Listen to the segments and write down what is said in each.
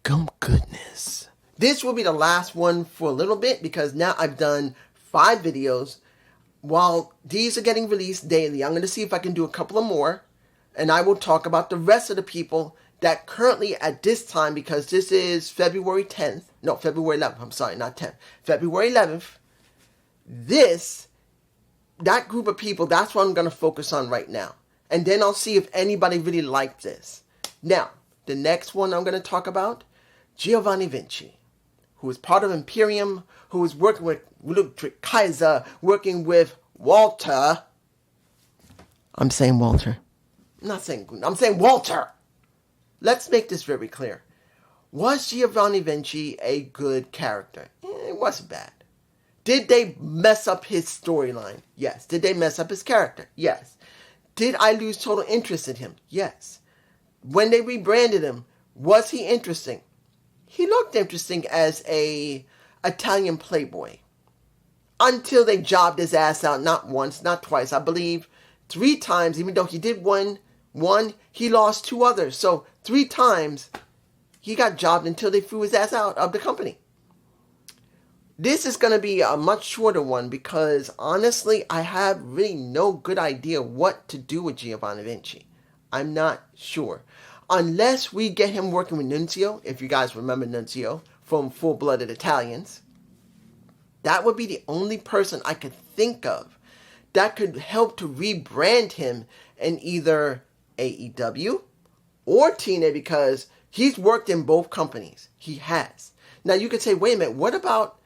gum goodness. This will be the last one for a little bit because now I've done 5 videos. While these are getting released daily, I'm going to see if I can do a couple of more. And I will talk about the rest of the people that currently at this time, because this is February 10th. No, February 11th. I'm sorry, not 10th. February 11th. That group of people, that's what I'm going to focus on right now. And then I'll see if anybody really liked this. Now, the next one I'm going to talk about, Giovanni Vinci, who is part of Imperium, who is working with Ludwig Kaiser, working with Walter. I'm saying Walter. I'm saying Walter. Let's make this very clear. Was Giovanni Vinci a good character? It wasn't bad. Did they mess up his storyline? Yes. Did they mess up his character? Yes. Did I lose total interest in him? Yes. When they rebranded him, was he interesting? He looked interesting as a Italian playboy. Until they jobbed his ass out, not once, not twice, I believe 3 times, even though he did one, he lost 2 others. So 3 times he got jobbed until they threw his ass out of the company. This is going to be a much shorter one because honestly, I have really no good idea what to do with Giovanni Vinci. I'm not sure. Unless we get him working with Nunzio, if you guys remember Nunzio from Full-Blooded Italians. That would be the only person I could think of that could help to rebrand him in either AEW or TNA because he's worked in both companies. He has. Now you could say, wait a minute, what about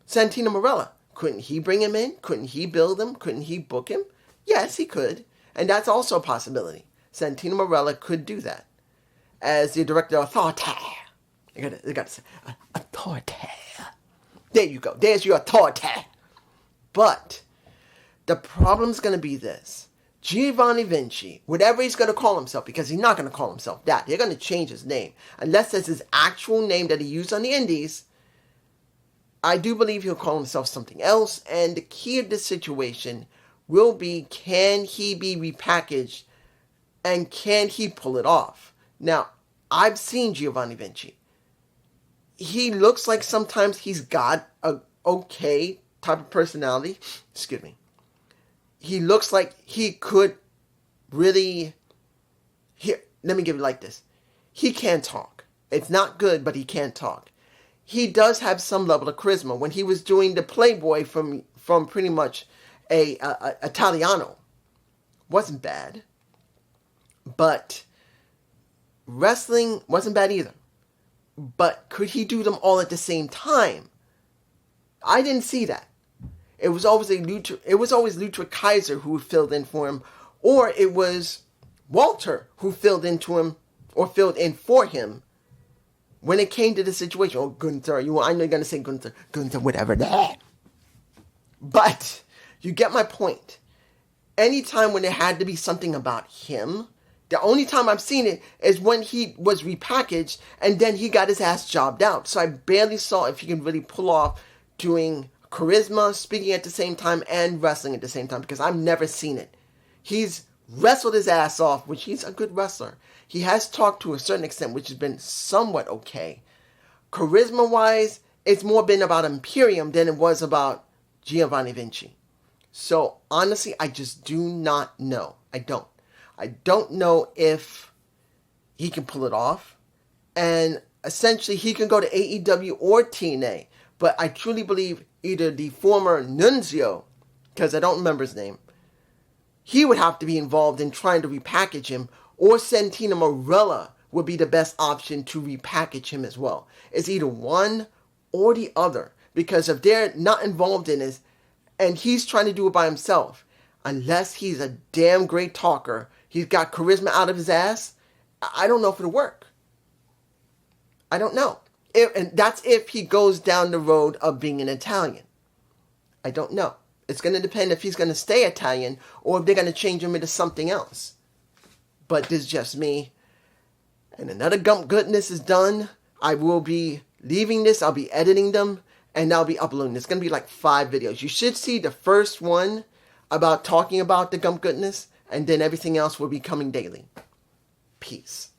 Santino Marella? Couldn't he bring him in? Couldn't he build him? Couldn't he book him? Yes, he could. And that's also a possibility. Santino Marella could do that. As the director of authority. You gotta say, authority. There you go. There's your authority. But the problem's going to be this. Giovanni Vinci, whatever he's going to call himself, because he's not going to call himself that. They're going to change his name. Unless that's his actual name that he used on the indies, I do believe he'll call himself something else. And the key of this situation will be, can he be repackaged and can he pull it off? Now, I've seen Giovanni Vinci. He looks like sometimes he's got a okay type of personality. Excuse me. He looks like he could really... Here, let me give it like this. He can talk. It's not good, but he can talk. He does have some level of charisma. When he was doing the Playboy from pretty much a Italiano, wasn't bad. But wrestling wasn't bad either. But could he do them all at the same time? I didn't see that. It was always Ludwig Kaiser who filled in for him, or it was Walter who filled into him or filled in for him when it came to the situation. Oh, Gunther, I know you're gonna say Gunther, whatever that. But you get my point. Anytime when there had to be something about him, the only time I've seen it is when he was repackaged and then he got his ass jobbed out. So I barely saw if he can really pull off doing charisma, speaking at the same time, and wrestling at the same time because I've never seen it. He's wrestled his ass off, which he's a good wrestler. He has talked to a certain extent, which has been somewhat okay. Charisma-wise, it's more been about Imperium than it was about Giovanni Vinci. So honestly, I just do not know. I don't know if he can pull it off. And essentially, he can go to AEW or TNA. But I truly believe either the former Nunzio, because I don't remember his name, he would have to be involved in trying to repackage him, or Santino Marella would be the best option to repackage him as well. It's either one or the other. Because if they're not involved in this, and he's trying to do it by himself, unless he's a damn great talker, he's got charisma out of his ass, I don't know if it'll work. I don't know. And that's if he goes down the road of being an Italian. I don't know. It's going to depend if he's going to stay Italian or if they're going to change him into something else. But this is just me. And another Gump Goodness is done. I will be leaving this. I'll be editing them. And I'll be uploading. It's going to be like 5 videos. You should see the first one about talking about the Gump Goodness. And then everything else will be coming daily. Peace.